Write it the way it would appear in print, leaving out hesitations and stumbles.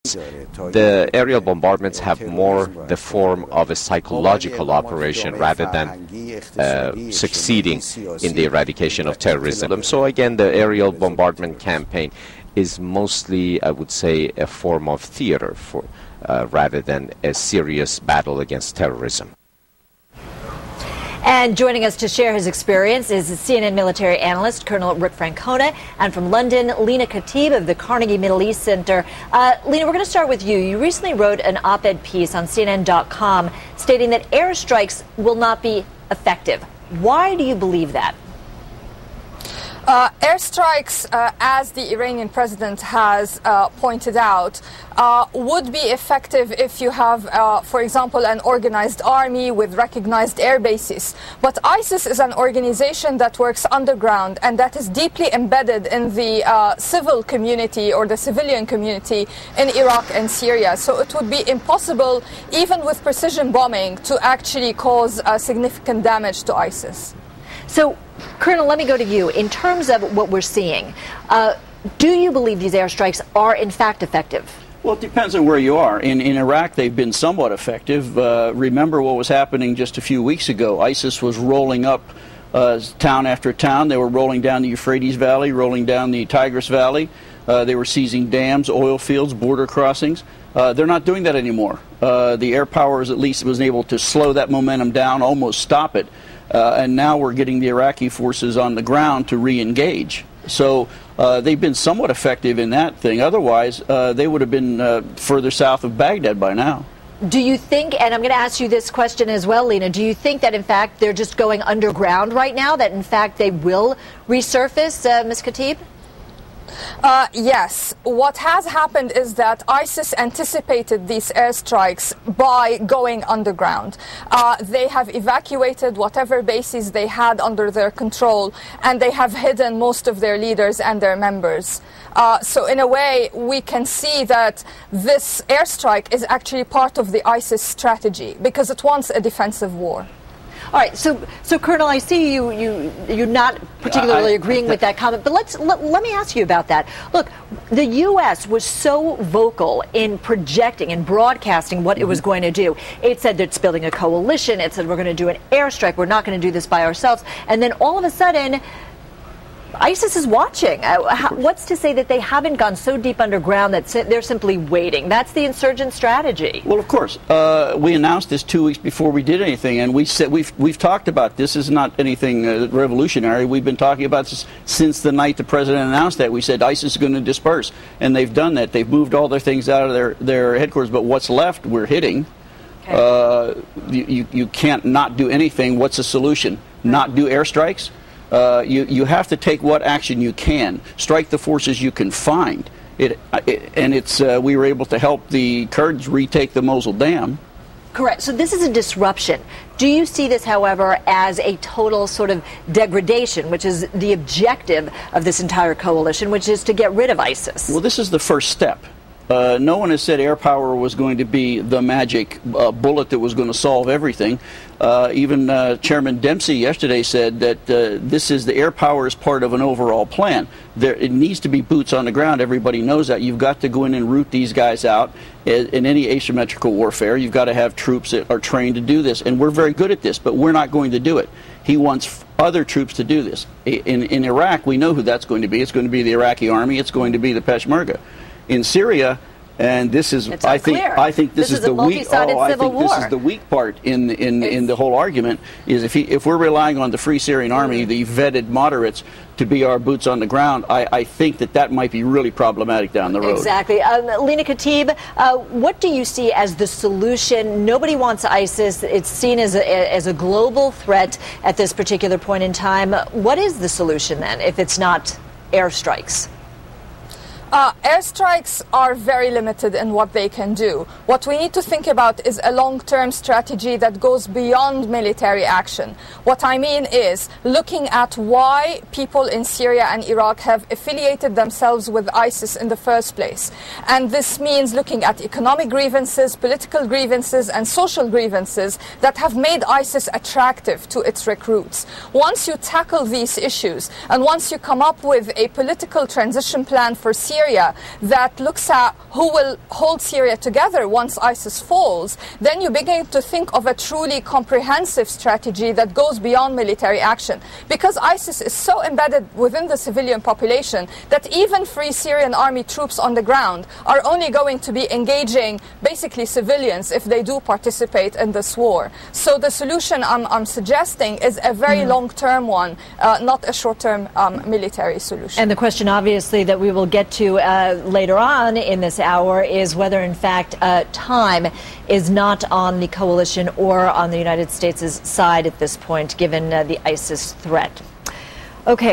The aerial bombardments have more the form of a psychological operation rather than succeeding in the eradication of terrorism. So again, the aerial bombardment campaign is mostly, I would say, a form of theater rather than a serious battle against terrorism. And joining us to share his experience is CNN military analyst Colonel Rick Francona, and from London, Lena Khatib of the Carnegie Middle East Center. Lena, we're going to start with you. You recently wrote an op-ed piece on CNN.com stating that airstrikes will not be effective. Why do you believe that? Airstrikes, as the Iranian president has pointed out, would be effective if you have, for example, an organized army with recognized air bases. But ISIS is an organization that works underground and that is deeply embedded in the civil community or the civilian community in Iraq and Syria. So it would be impossible, even with precision bombing, to actually cause significant damage to ISIS. So, Colonel, let me go to you. In terms of what we're seeing, do you believe these airstrikes are in fact effective? Well, it depends on where you are. In Iraq, they've been somewhat effective. Remember what was happening just a few weeks ago. ISIS was rolling up town after town. They were rolling down the Euphrates Valley, rolling down the Tigris Valley. They were seizing dams, oil fields, border crossings. They're not doing that anymore. The air powers at least was able to slow that momentum down, almost stop it. And now we're getting the Iraqi forces on the ground to re-engage. So they've been somewhat effective in that thing. Otherwise, they would have been further south of Baghdad by now. Do you think, and I'm going to ask you this question as well, Lena, do you think that in fact they're just going underground right now, that in fact they will resurface, Ms. Khatib? Yes. What has happened is that ISIS anticipated these airstrikes by going underground. They have evacuated whatever bases they had under their control, and they have hidden most of their leaders and their members. So in a way, we can see that this airstrike is actually part of the ISIS strategy because it wants a defensive war. All right, so Colonel, I see you're not particularly agreeing with that comment, but let me ask you about that. Look, the U.S. was so vocal in projecting and broadcasting what it was going to do. It said that it's building a coalition. It said we're going to do an airstrike. We're not going to do this by ourselves. And then all of a sudden, ISIS is watching. What's to say that they haven't gone so deep underground that they're simply waiting? That's the insurgent strategy. Well, of course. We announced this 2 weeks before we did anything, and we said we've talked about this. This is not anything revolutionary. We've been talking about this since the night the president announced that. We said ISIS is going to disperse, and they've done that. They've moved all their things out of their headquarters, but what's left, we're hitting. Okay. You can't not do anything. What's the solution? Not do airstrikes? You have to take what action you can, strike the forces you can find. We were able to help the Kurds retake the Mosul Dam. Correct. So this is a disruption. Do you see this, however, as a total sort of degradation, which is the objective of this entire coalition, which is to get rid of ISIS? Well, this is the first step. No one has said air power was going to be the magic bullet that was going to solve everything. Even Chairman Dempsey yesterday said that this is the air power is part of an overall plan. It needs to be boots on the ground. Everybody knows that. You've got to go in and root these guys out in any asymmetrical warfare. You've got to have troops that are trained to do this. And we're very good at this, but we're not going to do it. He wants other troops to do this. In Iraq, we know who that's going to be. It's going to be the Iraqi army. It's going to be the Peshmerga. In Syria, and this is, I think this is the weak. This is the weak part in the whole argument. Is if we're relying on the Free Syrian Army, the vetted moderates, to be our boots on the ground, I think that might be really problematic down the road. Exactly. Lena Khatib, what do you see as the solution? Nobody wants ISIS. It's seen as a global threat at this particular point in time. What is the solution then, if it's not airstrikes? Airstrikes are very limited in what they can do. What we need to think about is a long-term strategy that goes beyond military action. What I mean is looking at why people in Syria and Iraq have affiliated themselves with ISIS in the first place. And this means looking at economic grievances, political grievances, and social grievances that have made ISIS attractive to its recruits. Once you tackle these issues, and once you come up with a political transition plan for Syria Syria that looks at who will hold Syria together once ISIS falls, then you begin to think of a truly comprehensive strategy that goes beyond military action. Because ISIS is so embedded within the civilian population that even Free Syrian Army troops on the ground are only going to be engaging basically civilians if they do participate in this war. So the solution I'm suggesting is a very long-term one, not a short-term military solution. And the question, obviously, that we will get to later on in this hour is whether, in fact, time is not on the coalition or on the United States' side at this point, given the ISIS threat. Okay.